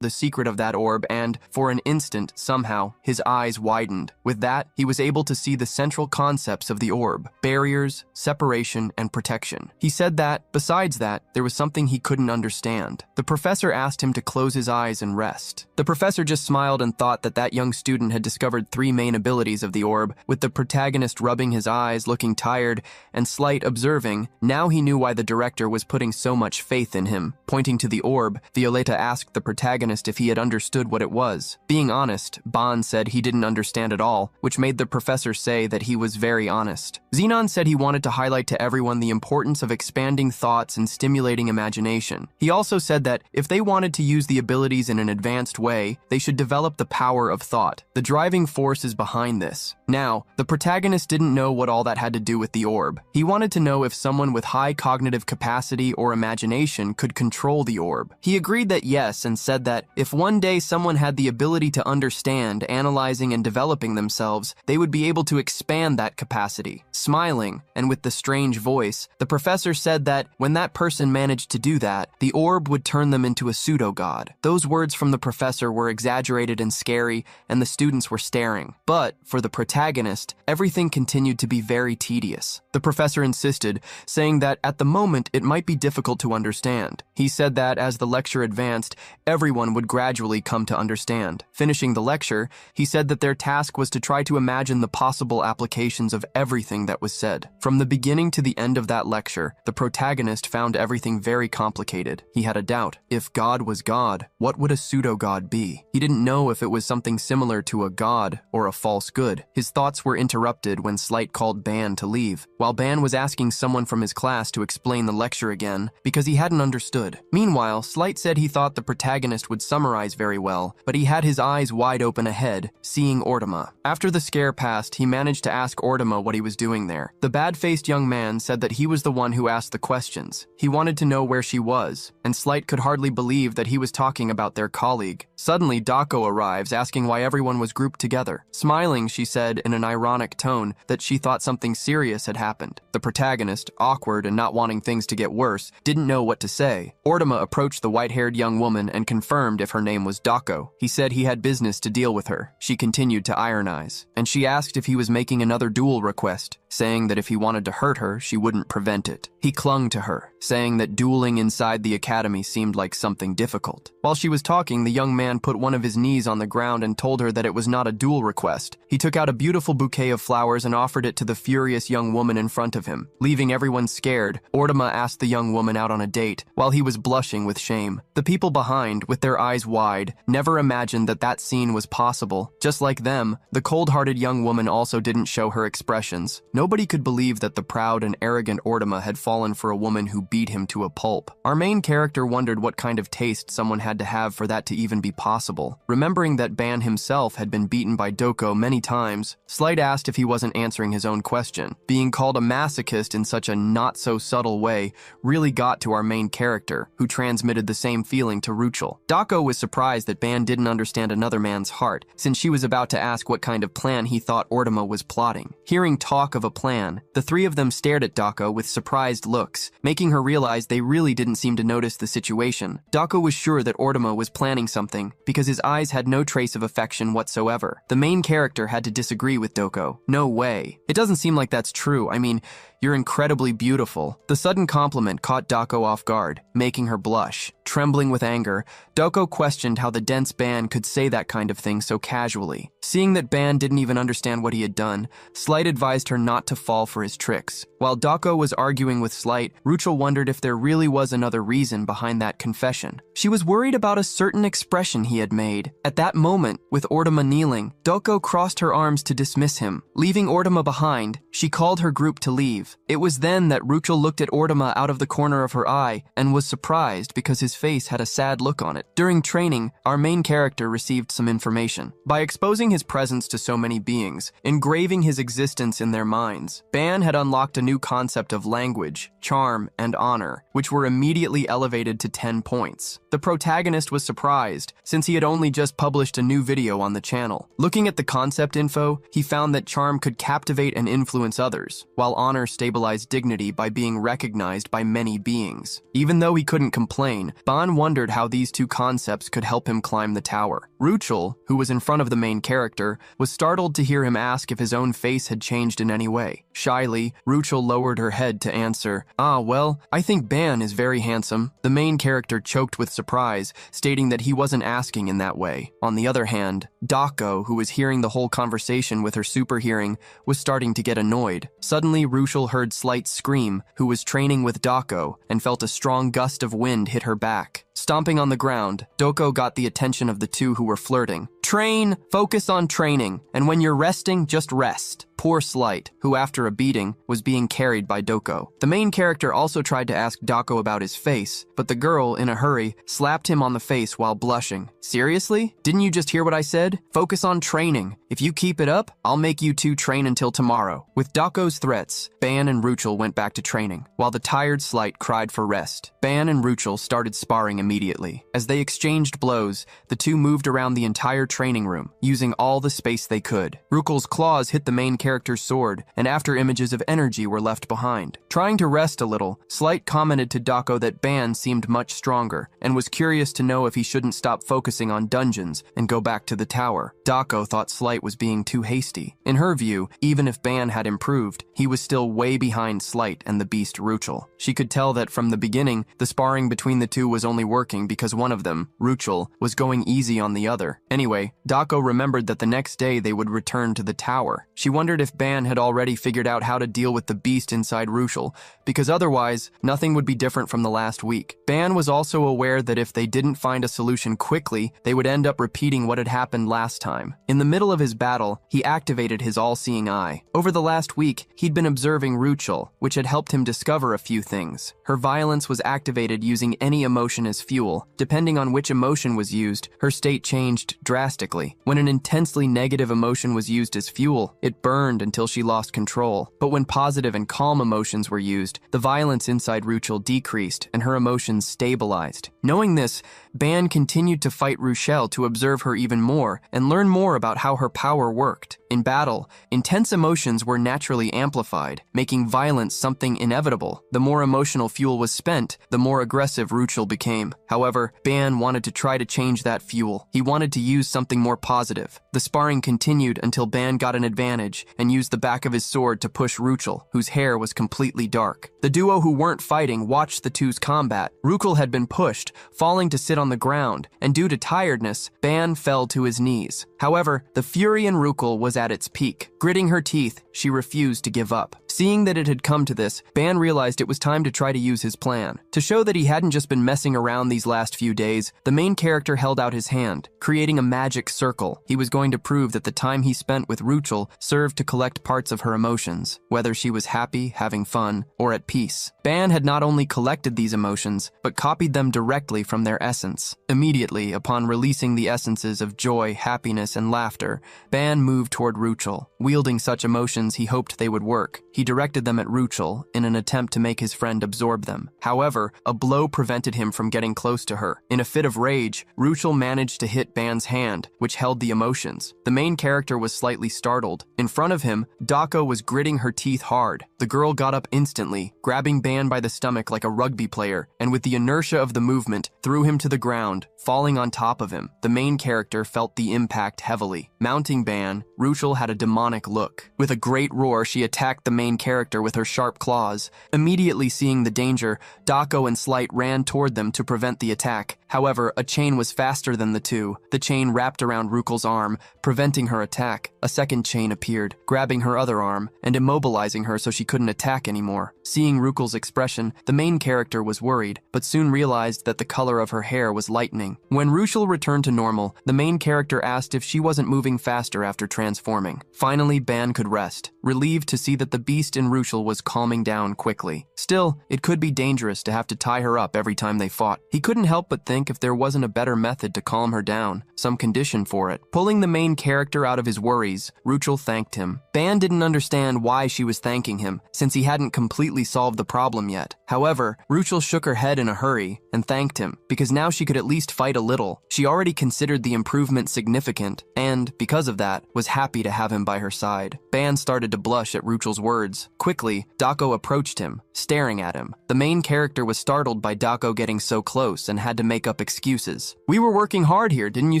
the secret of that orb, and, for an instant, somehow, his eyes widened. With that, he was able to see the central concepts of the orb: barriers, separation, and protection. He said that, besides that, there was something he couldn't understand. The professor asked him to close his eyes and rest. The professor just smiled and thought that that young student had discovered 3 main abilities of the orb, with the protagonist rubbing his eyes, looking tired, and Slight observing. Now he knew why the director was putting so much faith in him. Pointing to the orb, Violeta asked the protagonist if he had understood what it was. Being honest, Ban said he didn't understand at all, which made the professor say that he was very honest. Xenon said he wanted to highlight to everyone the importance of expanding thoughts and stimulating imagination. He also said that if they wanted to use the abilities in an advanced way, they should develop the power of thought. The driving force is behind this. Now, the protagonist didn't know what all that had to do with the orb. He wanted to know if someone with high cognitive capacity or imagination could control the orb. He agreed that yes, and said that if one day someone had the ability to understand, analyzing, and developing themselves, they would be able to expand that capacity. Smiling, and with the strange voice, the professor said that when that person managed to do that, the orb would turn them into a pseudo-god. Those words from the professor were exaggerated and scary, and the students were staring. But, for the protagonist, everything continued to be very tedious. The professor insisted, saying that at the moment it might be difficult to understand. He said that as the lecture advanced, everyone would gradually come to understand. Finishing the lecture, he said that their task was to try to imagine the possible applications of everything that was said. From the beginning to the end of that lecture, the protagonist found everything very complicated. He had a doubt. If God was God, what would a pseudo-god be? He didn't know if it was something similar to a god or a false good. His thoughts were interrupted when Slight called Ban to leave, while Ban was asking someone from his class to explain the lecture again because he hadn't understood. Meanwhile, Slight said he thought the protagonist would summarize very well, but he had his eyes wide open ahead, seeing Ortema. After the scare passed, he managed to ask Ortema what he was doing there. The bad-faced young man said that he was the one who asked the questions. He wanted to know where she was, and Slight could hardly believe that he was talking about their colleague. Suddenly, Dako arrives, asking why everyone was grouped together. Smiling, she said in an ironic tone that she thought something serious had happened. The protagonist, awkward and not wanting things to get worse, didn't know what to say. Ortema approached the white-haired young woman and confirmed if her name was Dako. He said he had business to deal with her. She continued to ironize, and she asked if he was making another duel request, saying that if he wanted to hurt her, she wouldn't prevent it. He clung to her, saying that dueling inside the academy seemed like something difficult. While she was talking, the young man put one of his knees on the ground and told her that it was not a duel request. He took out a beautiful bouquet of flowers and offered it to the furious young woman in front of him. Leaving everyone scared, Ortema asked the young woman out on a date, while he was blushing with shame. The people behind, with their eyes wide, never imagined that that scene was possible. Just like them, the cold-hearted young woman also didn't show her expressions. Nobody could believe that the proud and arrogant Ortema had fallen for a woman who beat him to a pulp. Our main character wondered what kind of taste someone had to have for that to even be possible. Remembering that Ban himself had been beaten by Doko many times, Slight asked if he wasn't answering his own question. Being called a masochist in such a not-so-subtle way really got to our main character, who transmitted the same feeling to Ruchel. Dako was surprised that Ban didn't understand another man's heart, since she was about to ask what kind of plan he thought Ortema was plotting. Hearing talk of a plan, the three of them stared at Dako with surprised looks, making her realize they really didn't seem to notice the situation. Dako was sure that Ortema was planning something, because his eyes had no trace of affection whatsoever. The main character had to disagree with Dako. No way. It doesn't seem like that's true. I mean, you're incredibly beautiful. The sudden compliment caught Dako off guard, making her blush. Trembling with anger, Dako questioned how the dense Ban could say that kind of thing so casually. Seeing that Ban didn't even understand what he had done, Slight advised her not to fall for his tricks. While Dako was arguing with Slight, Ruchel wondered if there really was another reason behind that confession. She was worried about a certain expression he had made. At that moment, with Ortema kneeling, Dako crossed her arms to dismiss him. Leaving Ortema behind, she called her group to leave. It was then that Ruchel looked at Ortema out of the corner of her eye and was surprised because his face had a sad look on it. During training, our main character received some information. By exposing his presence to so many beings, engraving his existence in their minds, Ban had unlocked a new concept of language, charm, and honor, which were immediately elevated to 10 points. The protagonist was surprised, since he had only just published a new video on the channel. Looking at the concept info, he found that charm could captivate and influence others, while honor stabilize dignity by being recognized by many beings. Even though he couldn't complain, Ban wondered how these two concepts could help him climb the tower. Ruchel, who was in front of the main character, was startled to hear him ask if his own face had changed in any way. Shyly, Ruchel lowered her head to answer, well, I think Ban is very handsome." The main character choked with surprise, stating that he wasn't asking in that way. On the other hand, Dako, who was hearing the whole conversation with her super hearing, was starting to get annoyed. Suddenly, Ruchel heard Slight scream, who was training with Dako, and felt a strong gust of wind hit her back. Stomping on the ground, Doko got the attention of the two who were flirting. "Train, focus on training, and when you're resting, just rest." Poor Slight, who after a beating, was being carried by Doko. The main character also tried to ask Dako about his face, but the girl, in a hurry, slapped him on the face while blushing. "Seriously? Didn't you just hear what I said? Focus on training. If you keep it up, I'll make you two train until tomorrow." With Dako's threats, Ban and Ruchel went back to training, while the tired Slight cried for rest. Ban and Ruchel started sparring immediately. As they exchanged blows, the two moved around the entire training room, using all the space they could. Ruchel's claws hit the main character's sword, and after images of energy were left behind. Trying to rest a little, Slight commented to Dako that Ban seemed much stronger, and was curious to know if he shouldn't stop focusing on dungeons and go back to the tower. Dako thought Slight was being too hasty. In her view, even if Ban had improved, he was still way behind Slight and the beast Ruchel. She could tell that from the beginning, the sparring between the two was only working because one of them, Ruchel, was going easy on the other. Anyway, Dako remembered that the next day they would return to the tower. She wondered if Ban had already figured out how to deal with the beast inside Ruchel, because otherwise, nothing would be different from the last week. Ban was also aware that if they didn't find a solution quickly, they would end up repeating what had happened last time. In the middle of his battle, he activated his all-seeing eye. Over the last week, he'd been observing Ruchel, which had helped him discover a few things. Her violence was activated using any emotion as fuel. Depending on which emotion was used, her state changed drastically. When an intensely negative emotion was used as fuel, it burned until she lost control. But when positive and calm emotions were used, the violence inside Ruchel decreased and her emotions stabilized. Knowing this, Ban continued to fight Ruchel to observe her even more and learn more about how her power worked. In battle, intense emotions were naturally amplified, making violence something inevitable. The more emotional fuel was spent, the more aggressive Ruchel became. However, Ban wanted to try to change that fuel. He wanted to use something more positive. The sparring continued until Ban got an advantage and used the back of his sword to push Ruchel, whose hair was completely dark. The duo who weren't fighting watched the two's combat. Ruchel had been pushed, falling to sit on the ground, and due to tiredness, Ban fell to his knees. However, the fury in Ruchel was at its peak. Gritting her teeth, she refused to give up. Seeing that it had come to this, Ban realized it was time to try to use his plan. To show that he hadn't just been messing around these last few days, the main character held out his hand, creating a magic circle. He was going to prove that the time he spent with Ruchel served to collect parts of her emotions, whether she was happy, having fun, or at peace. Ban had not only collected these emotions, but copied them directly from their essence. Immediately, upon releasing the essences of joy, happiness, and laughter, Ban moved toward Ruchel. Wielding such emotions, he hoped they would work. He directed them at Ruchel in an attempt to make his friend absorb them. However, a blow prevented him from getting close to her. In a fit of rage, Ruchel managed to hit Ban's hand, which held the emotions. The main character was slightly startled. In front of him, Dako was gritting her teeth hard. The girl got up instantly, grabbing Ban by the stomach like a rugby player, and with the inertia of the movement, threw him to the ground, falling on top of him. The main character felt the impact heavily. Mounting Ban, Ruchel had a demonic look. With a great roar, she attacked the main character with her sharp claws. Immediately seeing the danger, Dako and Slight ran toward them to prevent the attack. However, a chain was faster than the two. The chain wrapped around Ruchel's arm, preventing her attack. A second chain appeared, grabbing her other arm and immobilizing her so she couldn't attack anymore. Seeing Ruchel's expression, the main character was worried, but soon realized that the color of her hair was lightening. When Ruchel returned to normal, the main character asked if she wasn't moving faster after transforming. Finally, Ban could rest, relieved to see that the beast in Ruchel was calming down quickly. Still, it could be dangerous to have to tie her up every time they fought. He couldn't help but think think if there wasn't a better method to calm her down, some condition for it. Pulling the main character out of his worries, Ruchel thanked him. Ban didn't understand why she was thanking him, since he hadn't completely solved the problem yet. However, Ruchel shook her head in a hurry and thanked him, because now she could at least fight a little. She already considered the improvement significant, and, because of that, was happy to have him by her side. Ban started to blush at Ruchel's words. Quickly, Dako approached him, staring at him. The main character was startled by Dako getting so close and had to make up excuses. "We were working hard here, didn't you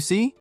see?"